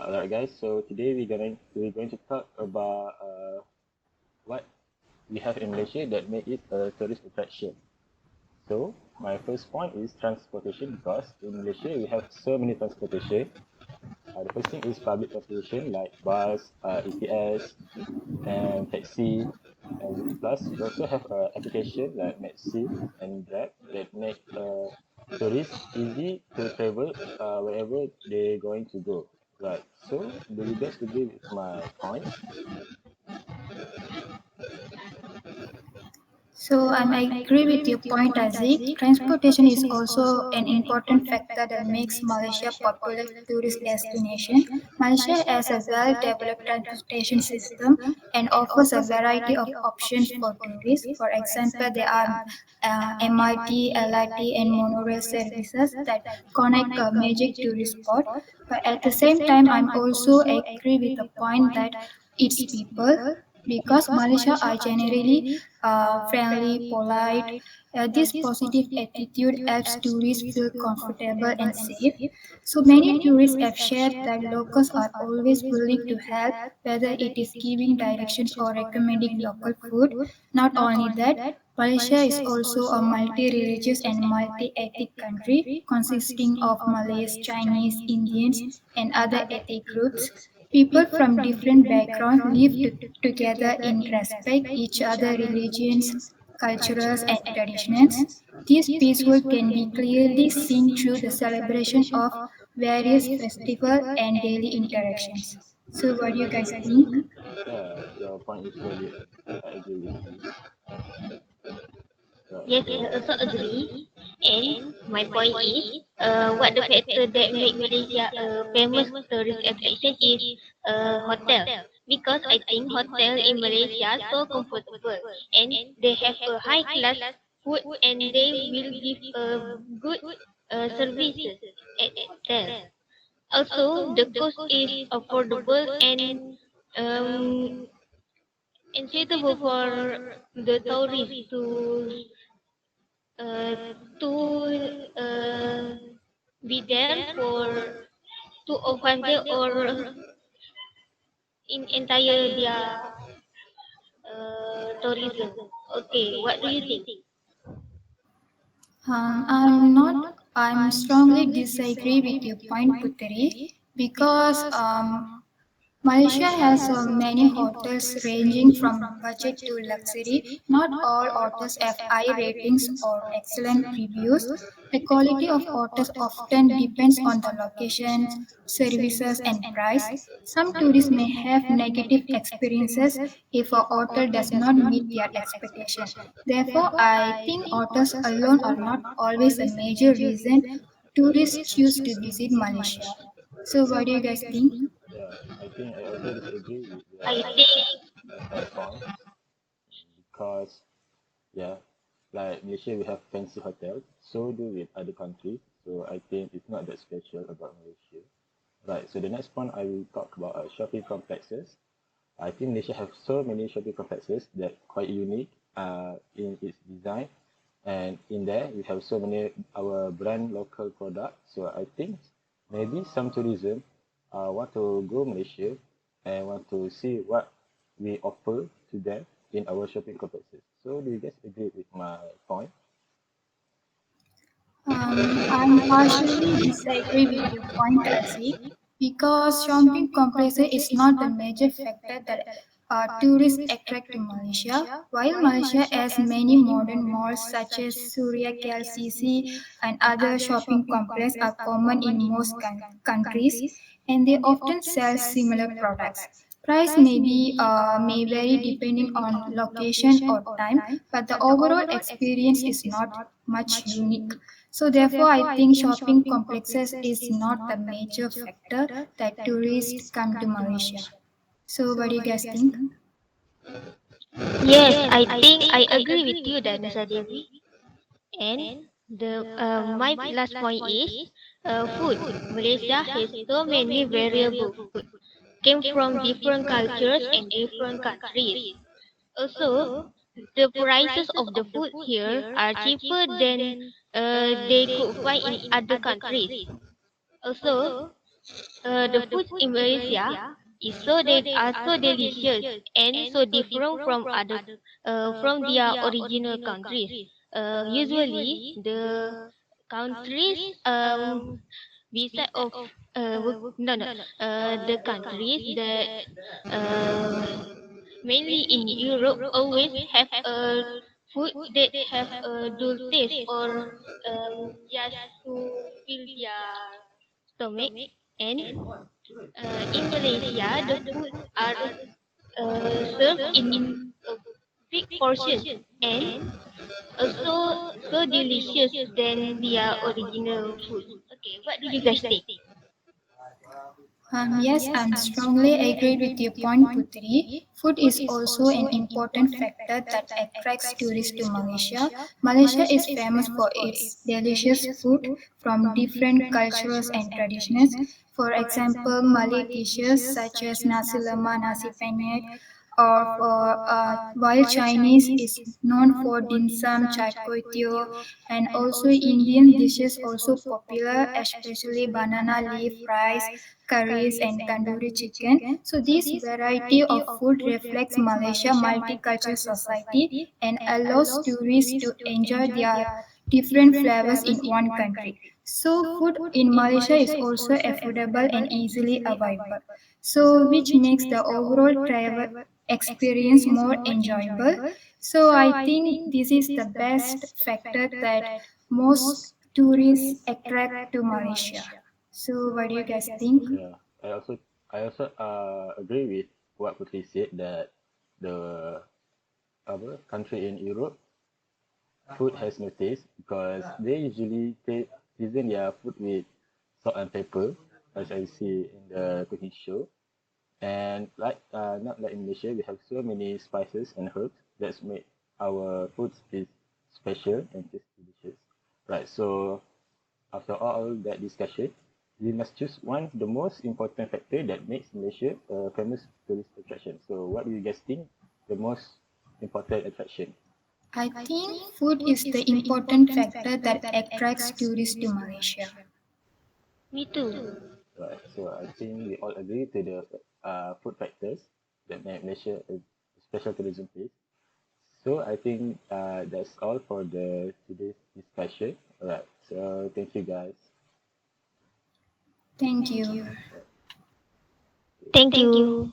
Alright, guys. So today we're going to talk about what we have in Malaysia that make it a tourist attraction. So my first point is transportation because in Malaysia we have so many transportation. The first thing is public transportation like bus, ETS, and taxi. And plus we also have application like Maxi and Grab that make tourists easy to travel wherever they're going to go. Right. So do you guys agree with my point? So I agree with your point, Azik. Transportation is also an important factor that makes Malaysia popular tourist destination. Malaysia has a well-developed transportation system and offers a variety of options for tourists. For example, there are MRT, LRT, and monorail services that connect major tourist spots. But at the same time, I'm also agree with the point that its people because Malaysia are generally friendly, polite. This positive attitude helps tourists feel comfortable and safe. So many tourists have shared that locals are always willing to help, whether it is giving directions or recommending local food. Not only that, Malaysia is also a multi-religious and multi-ethnic country consisting of Malays, Chinese, Indians, and other ethnic groups. People from different backgrounds live together in respect each other religions, cultures, and traditions. This peaceful can be clearly seen through the celebration of various festivals and daily interactions. So, what do you guys think? Yeah, your point is valid. I agree with you. Right. Yes, I So also agree. And my point is, what the factor that make Malaysia a famous tourist attraction is hotel. Because I think hotel in Malaysia so comfortable and they have a high class food and they will give a good services at hotel. Also, the cost is affordable um, and suitable for the tourists uh, to be there for 2 or 1 day or in entire their tourism. Okay, what do you think? I'm strongly disagree with your point, Putri, because Malaysia has many hotels ranging from budget to luxury. Not all hotels have high ratings or excellent reviews. The quality of hotels often depends on the location, services, and price. Some tourists may have negative experiences if a hotel does not meet their expectation. Therefore, I think hotels alone are not always a major reason tourists choose to visit Malaysia. So, what do you guys think? yeah, I think I also disagree with I think my point because yeah, like Malaysia we have fancy hotels, so do with other countries. So I think it's not that special about Malaysia. Right. So the next point I will talk about shopping complexes. I think Malaysia have so many shopping complexes that quite unique in its design, and in there we have so many our brand local products. So I think maybe some tourism want to go Malaysia and want to see what we offer to them in our shopping complexes. So do you guys agree with my point? I'm partially disagree with your point, Aziz, because shopping complexes is not the major factor that tourists attract to Malaysia. While Malaysia has many modern malls such as Surya KLCC and other shopping complexes are common in most countries, and they often sell similar products. Price may vary depending on location or time, but the overall experience is not much unique. So therefore, I think shopping complexes is not the major factor that tourists come to Malaysia. So what do you guys think? yes, I think I agree with you, Danasa Devi. And the my last point is food. Malaysia has so many variable food came from different cultures and different countries. Also, the prices of the food here are cheaper than they could find in other countries. Also, The foods in Malaysia is are so delicious and so different from from their original countries. Usually the countries beside of no no the countries that uh, mainly in Europe always have a food that have a dull taste or just to fill their stomach. And in Malaysia the foods are served in a big portions and also so delicious than their original foods. Okay, what do you guys think? Yes, I'm strongly agreed with your point, Putri. Food is also an important factor that attracts tourists to Malaysia. Malaysia is famous for its delicious food from different cultures and traditions. For example, Malay dishes such as nasi lemak, nasi penyet, while Chinese is known for dim sum, chai kway teow, and also Indian dishes also popular, especially banana leaf rice, curries, and tandoori chicken. So this variety of food reflects Malaysia multicultural society and allows tourists to enjoy their different flavors in one country. So food in Malaysia is also affordable and easily available. So which makes the overall travel experience more enjoyable. So I think this is the best factor that most tourists attract to Malaysia. So what do you guys think? Yeah, I also agree with what Putri said that the country in Europe food has no taste because they usually season their food with salt and pepper, as I see in the cooking show. And like not like in Malaysia, we have so many spices and herbs that make our foods is special and taste delicious. Right. So after all that discussion, we must choose one the most important factor that makes Malaysia a famous tourist attraction. So what do you guys think the most important attraction? I think food is the important factor that attracts tourists to Malaysia. Me too. Right. So I think we all agree to the food factors that make Malaysia a special tourism place. So I think that's all for the today's discussion. Alright. So thank you guys. Thank you. Thank you.